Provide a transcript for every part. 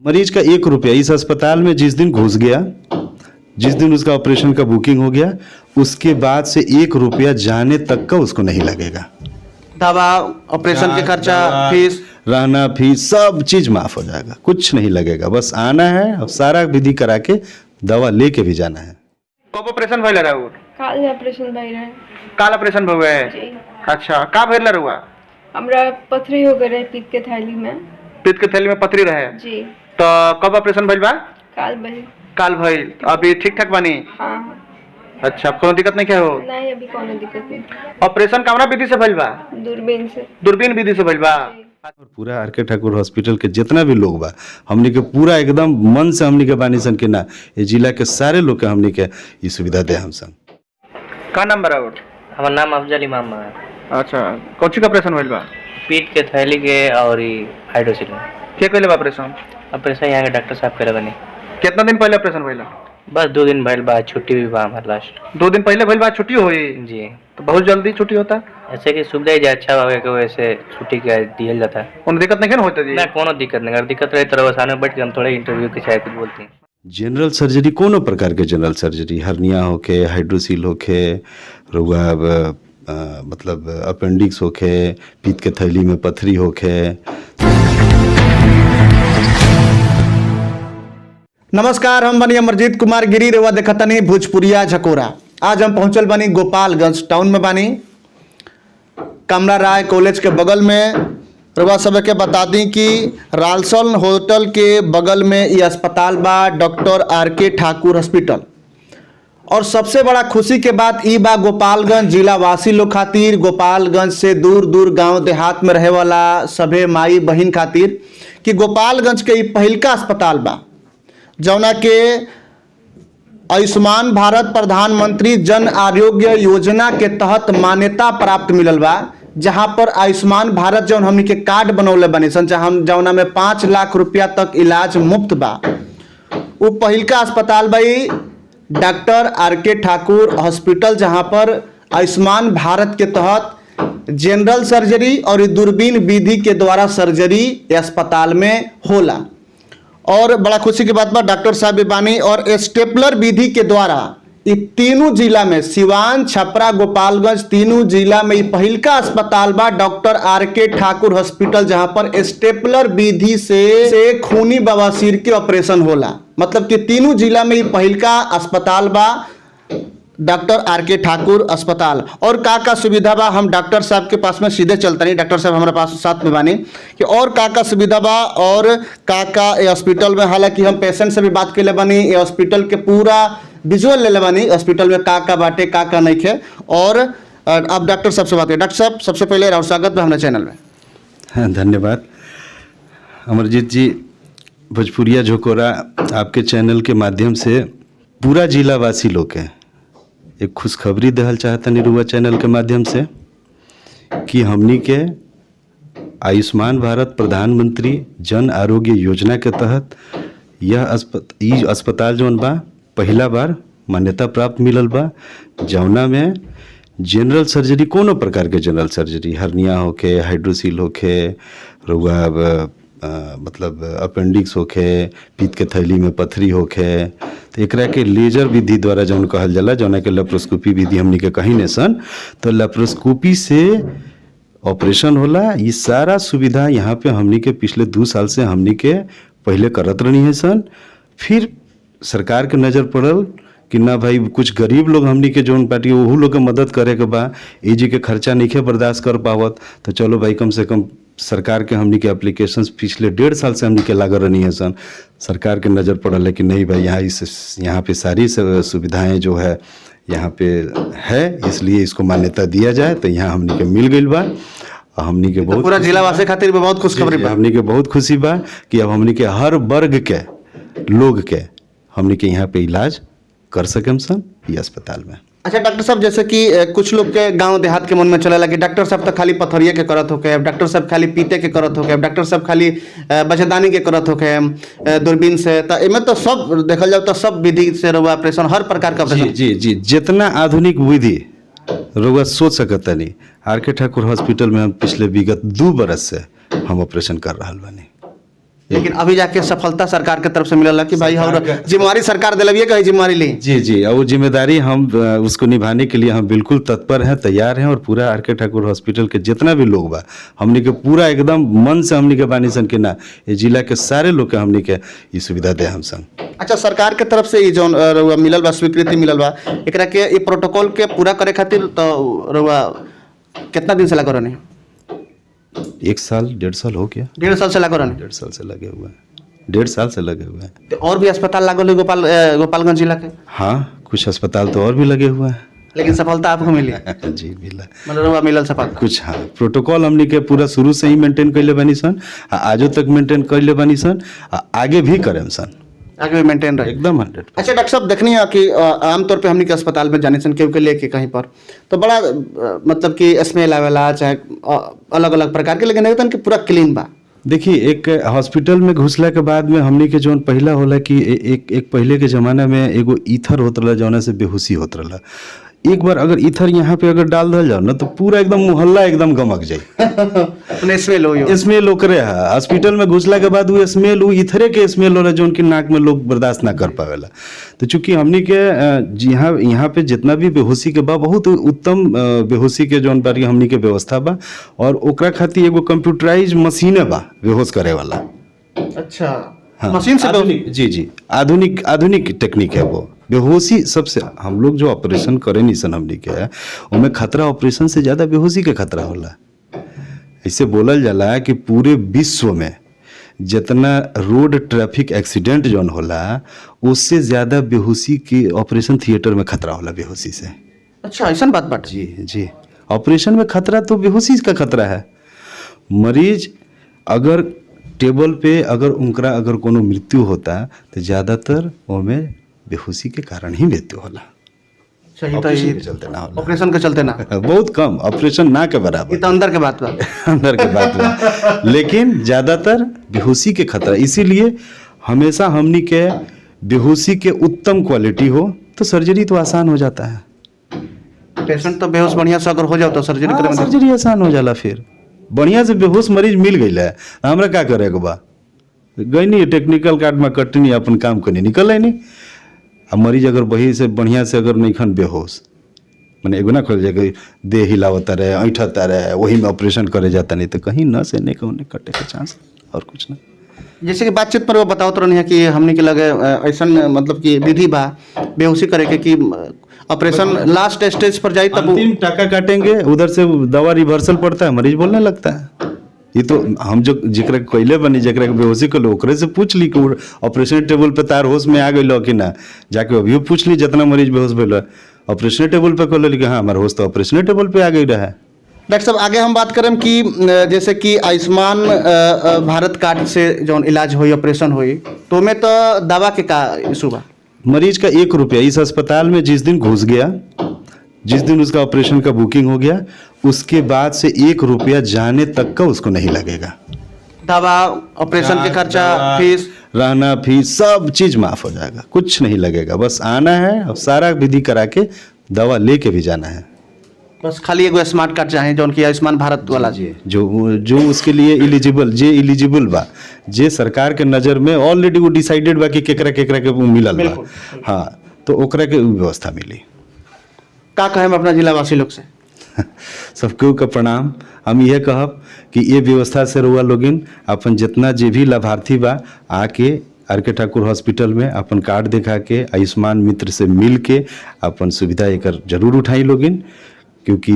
मरीज का 1 रुपया इस अस्पताल में जिस दिन घुस गया, जिस दिन उसका ऑपरेशन का बुकिंग हो गया, उसके बाद से 1 रुपया जाने तक का उसको नहीं लगेगा। दवा, ऑपरेशन के खर्चा, फीस, रहना, फीस, सब चीज माफ हो जाएगा, कुछ नहीं लगेगा। बस आना है और सारा विधि करा के दवा लेके भी जाना है। कब ऑपरेशन भइल रहा? काल ऑपरेशन भइल रहे। काल ऑपरेशन भइल है? जी। अच्छा, का भइल रहा? हमरा पथरी हो गए पीत के थैली में। पीत के थैली में पथरी रहे? जी। तो कब ऑपरेशन भइल बा? काल भइल। काल भइल। अभी ठीक ठाक बानी? हाँ। अच्छा, कोनो दिक्कत नहीं क्या हो? नहीं, अभी कोनो दिक्कत नहीं। ऑपरेशन कौना विधि से भइल बा? दूरबीन से। दूरबीन विधि से भइल बा? पूरा आर.के. ठाकुर हॉस्पिटल के जितना भी लोग बा, हमनी के पूरा एकदम मन से हमनी के बानी सन के ना, ये जिला के सारे लोग के हमनी के ये सुविधा दे हम सन। का नाम बा? हमार नाम अफजल इमाम है। अच्छा, कौन का ऑपरेशन भइल बा? पीठ के थैली के और हाइड्रोसिल के कइले बा ऑपरेशन? ऑपरेशन यहाँ के डॉक्टर साहब करे बनी। कितना दिन पहले ऑपरेशन भइल? बस 2 दिन भइल बा, छुट्टी भी बा हमार लास्ट। 2 दिन पहले भइल बा, छुट्टी होई? जी। तो बहुत जल्दी छुट्टी होता? ऐसे कि सुविधा ही अच्छा हो के वैसे छुट्टी के दिया जाता है। कोनो दिक्कत नहीं होता जी? ना कोनो दिक्कत नहीं, अगर दिक्कत रहे तो सामने बैठ के हम थोड़े इंटरव्यू के चाहे कुछ बोलते हैं। जनरल सर्जरी कोनो प्रकार के जनरल सर्जरी, हर्निया होके, हाइड्रोसिल होके, रुआ मतलब अपेंडिक्स होके, पीत के थैली में पथरी होके। नमस्कार, हम बनी अमरजीत कुमार गिरी, रेवा देखतनी भोजपुरिया झकोरा। आज हम पहुंचल बानी गोपालगंज टाउन में बानी, कमला राय कॉलेज के बगल में। रेवा सब के बता दी कि रालसन होटल के बगल में ये अस्पताल बा, डॉक्टर आर.के. ठाकुर हॉस्पिटल। और सबसे बड़ा खुशी के बात ई बा गोपालगंज जिला वासी लोग खातिर, गोपालगंज से दूर दूर गांव देहात में रहे वाला सभे माई बहन खातिर, कि गोपालगंज के पहिलका अस्पताल बा जौना के आयुष्मान भारत प्रधानमंत्री जन आरोग्य योजना के तहत मान्यता प्राप्त मिलल बा, जहां पर आयुष्मान भारत जौन हमनी के कार्ड बनौले बनी सन, जौना में 5 लाख रुपया तक इलाज मुफ्त बा। वो पहिलका अस्पताल भाई डॉक्टर आर.के. ठाकुर हॉस्पिटल, जहां पर आयुष्मान भारत के तहत जनरल सर्जरी और दूरबीन विधि के द्वारा सर्जरी अस्पताल में होला। और बड़ा खुशी की बात बा, डॉक्टर साहब भी बानी और स्टेपलर विधि के द्वारा ये तीनों जिला में, सिवान, छपरा, गोपालगंज, तीनों जिला में पहिलका अस्पताल बा डॉक्टर आर.के. ठाकुर हॉस्पिटल, जहां पर स्टेपलर विधि से खूनी बवासीर के ऑपरेशन होला। मतलब कि तीनों जिला में पहिलका अस्पताल बा डॉक्टर आर.के. ठाकुर अस्पताल। और का सुविधा बा, हम डॉक्टर साहब के पास में सीधे चलते नहीं, डॉक्टर साहब हमारे पास साथ में बानी, कि और का सुविधा बा और का ये हॉस्पिटल में। हालांकि हम पेशेंट से भी बात के ले बानी, ये हॉस्पिटल के पूरा विजुअल ले ले बानी, हॉस्पिटल में का बाटे का नहीं है। और अब डॉक्टर साहब से बात करें। डॉक्टर साहब, सबसे पहले राव स्वागत है हमारे चैनल में। हाँ, धन्यवाद अमरजीत जी। भोजपुरिया झकोरा आपके चैनल के माध्यम से पूरा जिलावासी लोग के एक खुशखबरी देहल चाहता निरुआ चैनल के माध्यम से, कि हमनी के आयुष्मान भारत प्रधानमंत्री जन आरोग्य योजना के तहत यह अस्पताल जौन बा पहला बार मान्यता प्राप्त मिलल बा, जौना में जनरल सर्जरी, कोनो प्रकार के जनरल सर्जरी, हर्निया होके, हाइड्रोसिल होके, रुआ मतलब अपेंडिक्स होके, पीत के थैली में पथरी होके, तो एकरा के लेजर विधि द्वारा जौन कहल जाला, जौना के लेप्रोस्कोपी विधि हमनी के कहीं ने सन, तो लेप्रोस्कोपी से ऑपरेशन होला। ये सारा सुविधा यहाँ पे हमनी के पिछले 2 साल से हमनी के पहले करत रही है सन। फिर सरकार के नज़र पड़ल कि ना भाई, कुछ गरीब लोग हमनी के जौन पार्टी वहू लोग के मदद करे के बा, ए जी के खर्चा नहीं बर्दाश्त कर पावत, तो चलो भाई कम से कम सरकार के हमनी के एप्लीकेशंस पिछले 1.5 साल से हमनी के लागल रही है सन। सरकार के नज़र पड़ल है कि नहीं भाई, यहाँ पे सारी सुविधाएं जो है यहाँ पे है, इसलिए इसको मान्यता दिया जाए। तो यहाँ हमनी के मिल गई बा। हमनी के बहुत पूरा जिला वासी खातिर बहुत खुशखबरी बा। हमनी के बहुत खुशी बा कि अब हमनी के हर वर्ग के लोग के हमनी के यहाँ पे इलाज कर सकम सन ये अस्पताल में। अच्छा डॉक्टर साहब, जैसे कि कुछ लोग के गांव देहात के मन में चलेला कि डॉक्टर साहब तो खाली पथरिया के करत होके, डॉक्टर साहब खाली पीते के करत होके, डॉक्टर साहब खाली बच्चेदानी के करत होके दूरबीन से, तो इनमें तो सब देखल जाओ तो सब विधि से रोगा ऑपरेशन, हर प्रकार का ऑपरेशन। जी जी, जितना आधुनिक विधि रोगा सोच सकता नहीं, आर.के. ठाकुर हॉस्पिटल में हम पिछले विगत 2 बरस से हम ऑपरेशन कर रहा बानी। लेकिन अभी जाके सफलता सरकार के तरफ से मिलल कि भाई और जिम्मेवारी सरकार दिलविए कहीं जिम्मेवारी ली। जी जी, और वो जिम्मेदारी हम उसको निभाने के लिए हम बिल्कुल तत्पर हैं, तैयार हैं। और पूरा आर के ठाकुर हॉस्पिटल के जितना भी लोग बा हमनी के पूरा एकदम मन से हमनी के बानी सन के ना ये जिला के सारे लोग के हमनी के ये सुविधा दे हम सन। अच्छा, सरकार के तरफ से ये जो रउआ मिलल बा स्वीकृति मिलल बा एकरा के ये प्रोटोकॉल के पूरा करे खातिर तो रउआ कितना दिन से लगा रहने? 1 साल 1.5 साल हो गया। 1.5 साल से लगा रहने? 1.5 साल से लगे हुए हैं, 1.5 साल से लगे हुए हैं। तो और भी अस्पताल लागल है गोपालगंज जिला के? हाँ, कुछ अस्पताल तो और भी लगे हुए हैं। लेकिन सफलता आपको मिली? जी मिला, मतलब रउआ मिलल सफलता कुछ। हाँ, प्रोटोकॉल हमनी के पूरा शुरू से ही मेंटेन कैले बनी सन, आजो तक मेंटेन कैले बनी सन, आगे भी करें सन, आगे भी मेंटेन रहे एकदम 100। अच्छा डॉक्टर साहब, देखनी है कि आमतौर पे हमनी के अस्पताल में जाने सन केहू के लेके कहीं पर तो बड़ा मतलब कि स्मेल आवेला चाहे अलग अलग प्रकार के, लेकिन एकदम कि पूरा क्लीन बा। देखिए, एक हॉस्पिटल में घुसला के बाद में हमनी के जौन पहला होला कि एक पहले के ज़माना में एगो ईथर होत रहा जौना से बेहोशी होत रहा। एक बार अगर ईथर यहाँ पे अगर डाल दल जाओ ना तो पूरा एकदम मोहल्ला एकदम गमक जाए। स्मेल हो स्मेल ओकरे है। हॉस्पिटल में घुसला के बाद वो स्मेल वो ईथरे के स्मेल होला जौन की नाक में लोग बर्दाश्त ना कर पावेला। तो चूंकि हमनी के यहाँ पे जितना भी बेहोशी के बा बहुत उत्तम बेहोशी के जौन बारी हमनी के व्यवस्था बा और ओकरा खातिर एगो कंप्यूटराइज मशीने बा बेहोश करे वाला। अच्छा, हाँ, मशीन से जी जी, आधुनिक टेक्निक है वो। बेहोशी सबसे हम लोग जो ऑपरेशन करे नहीं सन हमनी के उनमें खतरा ऑपरेशन से ज़्यादा बेहोशी के खतरा होला। ऐसे बोलल जाला कि पूरे विश्व में जितना रोड ट्रैफिक एक्सीडेंट जौन होला उससे ज़्यादा बेहोशी के ऑपरेशन थिएटर में खतरा होला बेहोशी से। अच्छा, ऐसा बात बात? जी जी, ऑपरेशन में खतरा तो बेहोशी का खतरा है। मरीज अगर टेबल पे उनका अगर कोनो मृत्यु होता तो ज़्यादातर उनमें बेहोशी के कारण ही मृत्यु होला। ऑपरेशन के चलते ना होला। ऑपरेशन के चलते ना बहुत कम, ऑपरेशन ना के बराबर। ये तो अंदर के बात बा। अंदर के बात बा, लेकिन ज़्यादातर बेहोशी के खतरा। इसीलिए हमेशा हमनी के बेहोशी के उत्तम क्वालिटी हो तो सर्जरी तो आसान हो जाता है। पेशेंट तो बेहोश बढ़िया से अगर हो जाओ तो सर्जरी करे में सर्जरी आसान हो जाला। फिर बढ़िया से बेहोश मरीज मिल गई है, हमरा क्या करे बा गई नहीं टेक्निकल कार्ड में कटनी अपन काम करनी निकल नहीं। अब मरीज अगर वही से बढ़िया से अगर नहीं खन बेहोश मैंने एगो ना खोल जाए देह हिलावता रहे ऐठता रहे वही में ऑपरेशन करे जाता नहीं तो कहीं न से नहीं कहने कटे के चांस और कुछ ना। जैसे कि बातचीत पर वो बताओ तो नहीं कि हमने के लगे ऐसा मतलब कि विधि बा बेहोशी करे के कि ऑपरेशन लास्ट स्टेज पर जाए तब अंतिम टाका काटेंगे उधर से दवा रिवर्सल पड़ता है मरीज बोलने लगता है। ये तो हम जो जिक्र कैले बनी जरा के बेहोशी कर लो ओकरे से पूछ ली कि ऑपरेशन टेबल पे तार होश में आ गई कि ना, जाके अभी पूछ ली जितना मरीज बेहोश भेल ऑपरेशन टेबल पे कर ली कि हाँ हमारा होश तो ऑपरेशन टेबल पे आ गई रहा है। डॉक्टर साहब आगे हम बात करें कि जैसे कि आयुष्मान भारत कार्ड से जो इलाज हुई ऑपरेशन हुई तो में तो दवा के का इशू बा? मरीज का 1 रुपया इस अस्पताल में जिस दिन घुस गया जिस दिन उसका ऑपरेशन का बुकिंग हो गया उसके बाद से 1 रुपया जाने तक का उसको नहीं लगेगा। दवा ऑपरेशन के खर्चा फीस रहना फीस सब चीज माफ हो जाएगा, कुछ नहीं लगेगा। बस आना है और सारा विधि करा के दवा लेके भी जाना है। बस खाली एगो स्मार्ट कार्ड चाहिए जो उनकी आयुष्मान भारत वाला जी जो उसके लिए इलिजिबल बा जे सरकार के नज़र में ऑलरेडी वो डिसाइडेड बा कि केकरा के मिलल बा। हाँ तो ओकरा के व्यवस्था मिली। का कहे हम अपना जिला वासी लोग से सबके का प्रणाम। हम यह कहब कि ये व्यवस्था से रुआ लोगिन अपन जितना जे भी लाभार्थी बा आके आर के ठाकुर हॉस्पिटल में अपन कार्ड दिखा के आयुष्मान मित्र से मिल के अपन सुविधा एक जरूर उठाई लोगिन, क्योंकि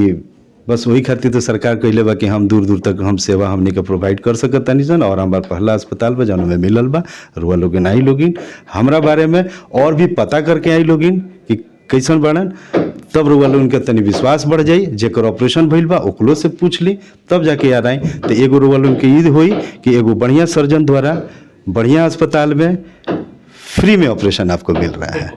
बस वही खातिर तो सरकार कहले बा कि हम दूर दूर तक हम सेवा हमने के प्रोवाइड कर सकत तानी सन। और हमार पहला अस्पताल बा जौन में मिलल बा रुआ लोगिन आई लोगिन हमरा बारे में और भी पता करके आई लोगिन कि कैसन बनन, तब रुआ लोगन के तनी विश्वास बढ़ जाई। जेकर ऑपरेशन भइल बा ओकरो से पूछ ली तब जाके याद आई। तो एगो रुआ लोगन के ईद होई कि एगो बढ़िया सर्जन द्वारा बढ़िया अस्पताल में फ्री में ऑपरेशन आपको मिल रहा है।